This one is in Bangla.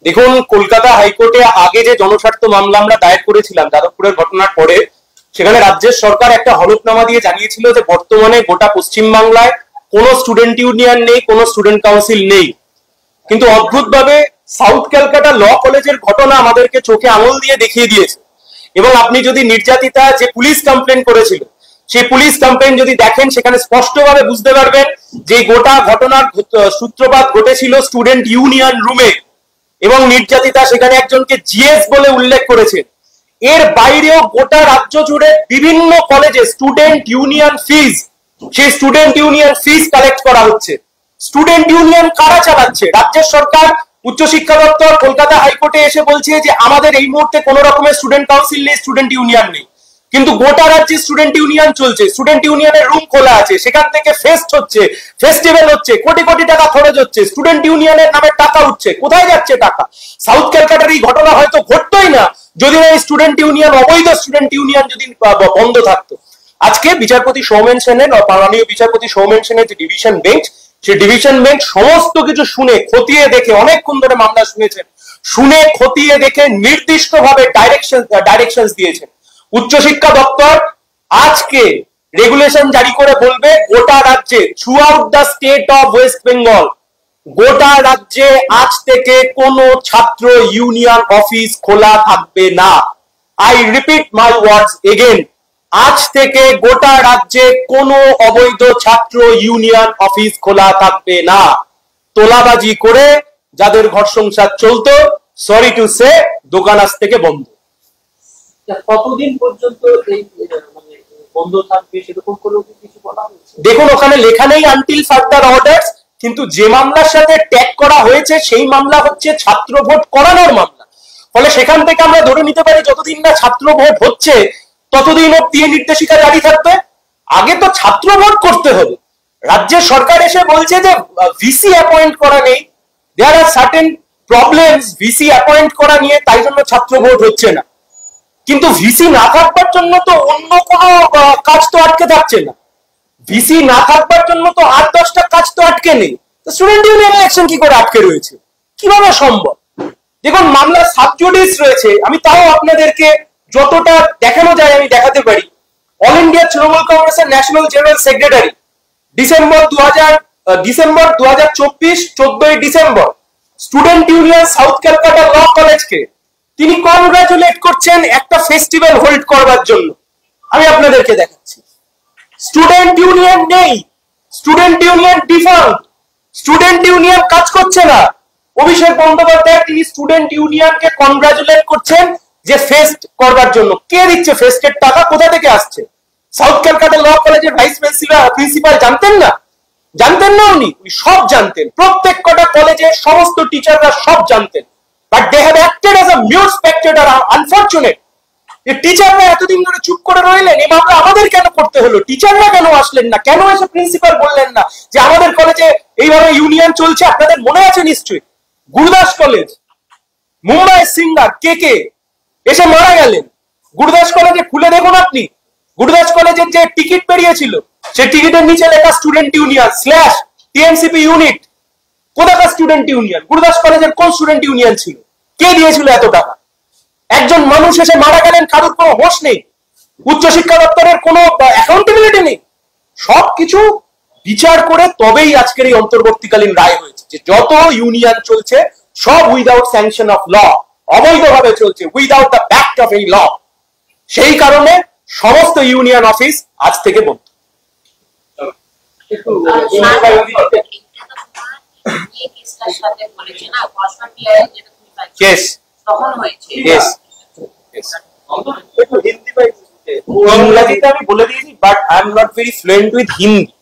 দেখুন, কলকাতা হাইকোর্টে আগে যে জনস্বার্থ মামলা আমরা দায়ের করেছিলাম যাদবপুরের ঘটনার পরে, সেখানে রাজ্যের সরকার একটা হলফনামা দিয়ে জানিয়েছিল যে বর্তমানে গোটা পশ্চিমবাংলায় কোনো স্টুডেন্ট ইউনিয়ন নেই, কোনো স্টুডেন্ট কাউন্সিল নেই। কিন্তু অদ্ভুতভাবে সাউথ ক্যালকাটা ল কলেজের ঘটনা আমাদেরকে চোখে আঙুল দিয়ে দেখিয়ে দিয়েছে। এবং আপনি যদি নির্যাতিতা যে পুলিশ কমপ্লেন করেছিল সেই পুলিশ কমপ্লেন যদি দেখেন, সেখানে স্পষ্টভাবে বুঝতে পারবেন যে গোটা ঘটনার সূত্রপাত ঘটেছিল স্টুডেন্ট ইউনিয়ন রুমে, এবং নির্যাতিতা সেখানে একজনকে জিএস বলে উল্লেখ করেছেন। এর বাইরেও গোটা রাজ্য জুড়ে বিভিন্ন কলেজে স্টুডেন্ট ইউনিয়ন ফিজ, সেই স্টুডেন্ট ইউনিয়ন ফিজ কালেক্ট করা হচ্ছে। স্টুডেন্ট ইউনিয়ন কারা চালাচ্ছে? রাজ্যের সরকার, উচ্চশিক্ষা দপ্তর কলকাতা হাইকোর্টে এসে বলছে যে আমাদের এই মুহূর্তে কোন রকমের স্টুডেন্ট কাউন্সিল নেই, স্টুডেন্ট ইউনিয়ন নেই। কিন্তু গোটা রাজ্যে স্টুডেন্ট ইউনিয়ন চলছে, স্টুডেন্ট ইউনিয়নের রুম খোলা আছে, সেখান থেকে ফেস্ট হচ্ছে, ফেস্টিভ্যাল হচ্ছে, কোটি কোটি টাকা খরচ হচ্ছে, স্টুডেন্ট ইউনিয়নের নামে টাকা উঠছে। কোথায় যাচ্ছে টাকা? সাউথ ক্যালকাটার এই ঘটনা হয়তো ঘটতোই না যদি এই স্টুডেন্ট ইউনিয়ন, অবৈধ স্টুডেন্ট ইউনিয়ন যদি বন্ধ থাকতো। আজকে বিচারপতি সৌমেন সেনের, মাননীয় বিচারপতি সৌমেন সেনের যে ডিভিশন বেঞ্চ, সেই ডিভিশন বেঞ্চ সমস্ত কিছু শুনে খতিয়ে দেখে, অনেকক্ষণ ধরে মামলা শুনেছেন, শুনে খতিয়ে দেখে নির্দিষ্টভাবে ডাইরেকশন দিয়েছেন। উচ্চশিক্ষা দপ্তর আজকে রেগুলেশন জারি করে বলবে গোটা রাজ্যে, through out the state of West Bengal, গোটা রাজ্যে আজ থেকে কোনো ছাত্র ইউনিয়ন অফিস খোলা থাকবে না। I repeat my words again, আজ থেকে গোটা রাজ্যে কোনো অবৈধ ছাত্র ইউনিয়ন অফিস খোলা থাকবে না। তোলাবাজি করে যাদের ঘর সংসার চলতো, সরি টু সে, দোকান আজ থেকে বন্ধ। কতদিন পর্যন্ত এই বন্ধ থাকবে সেরকম করে কিছু বলা হয়েছে? দেখুন, ওখানে লেখা নেই আনটিল ফার্দার অর্ডারস, কিন্তু যে মামলার সাথে ট্যাগ করা হয়েছে সেই মামলা হচ্ছে ছাত্র ভোট করানোর মামলা। ফলে সেখান থেকে আমরা ধরে নিতে পারি যতদিন না ছাত্র ভোট হচ্ছে ততদিন অব্দি নির্দেশিকা জারি থাকবে। আগে তো ছাত্র ভোট করতে হবে। রাজ্যের সরকার এসে বলছে যে ভিসি অ্যাপয়েন্ট করা নেই, there are certain problems VC appoint করা নিয়ে, তাই জন্য ছাত্র ভোট হচ্ছে না। কিন্তু ভিসি না থাকবার জন্য তো অন্য কোনো কাজ তো আটকে থাকছে না। ভিসি না থাকবার জন্য তো 8-10টা কাজ তো আটকে নেই। স্টুডেন্ট ইউনিয়ন ইলেকশন কি করে আটকে রয়েছে? কিভাবে সম্ভব? দেখুন, মামলা সাবজুডিস রয়েছে, আমি তাও আপনাদেরকে যতটা দেখানো যায় আমি দেখাতে পারি। অল ইন্ডিয়া তৃণমূল কংগ্রেসের ন্যাশনাল জেনারেল সেক্রেটারি ডিসেম্বর 2024, 14ই December, student union South Calcutta law কলেজকে তিনি কনগ্রাচুলেট করছেন একটা ফেস্টিভ্যাল হোল্ড করবার জন্য। আমি আপনাদেরকে দেখাচ্ছি। স্টুডেন্ট ইউনিয়ন নেই, student union default, student union কাজ করছে না। অভিষেক বন্দ্যোপাধ্যায় তিনি স্টুডেন্ট ইউনিয়নকে কনগ্রাচুলেট করছেন যে ফেস্ট করবার জন্য। কে দিচ্ছে ফেস্টের টাকা? কোথা থেকে আসছে? সাউথ ক্যালকাটা ল কলেজের ভাইস প্রিন্সিপাল জানতেন না? জানতেন না উনি সব জানতেন। প্রত্যেক কটা কলেজে সমস্ত টিচাররা সব জানতেন। But they have acted as a mute spectator. Unfortunate. টিচাররা এতদিন ধরে চুপ করে রইলেন, এই মামলা আমাদের কেন করতে হলো? টিচাররা কেন আসলেন না? কেন এসে প্রিন্সিপাল বললেন না যে আমাদের কলেজে এইভাবে ইউনিয়ন চলছে? আপনাদের মনে আছে নিশ্চয়ই, গুরুদাস কলেজ, মুম্বাই সিঙ্গার কে এসে মারা গেলেন। গুরুদাস কলেজে খুলে দেখুন আপনি, গুরুদাস কলেজের যে টিকিট বেরিয়েছিল সেই টিকিটের নিচে লেখা স্টুডেন্ট ইউনিয়ন / টিএমসিপি ইউনিট। কোথাকার স্টুডেন্ট ইউনিয়ন? গুরুদাস কলেজের কোন স্টুডেন্ট ইউনিয়ন ছিল? কে দিয়েছিল এত টাকা? একজন মানুষ এসে মারা গেলেন, কারোর কোনো হোশ নেই, উচ্চশিক্ষা দপ্তরের কোনো অ্যাকাউন্টেবিলিটি নেই। সবকিছু বিচার করে তবেই আজকের এই অন্তর্বর্তীকালীন রায় হয়েছে যে যত ইউনিয়ন চলছে সব উইদাউট স্যাংশন অফ ল, অবৈধভাবে চলছে, উইদাউট দ্য ব্যাক্ট অফ এই ল। সেই কারণে সমস্ত ইউনিয়ন অফিস আজ থেকে বন্ধ। Yes. ইংরেজিতে আমি বলে দিয়েছি, but I am not very fluent with Hindi.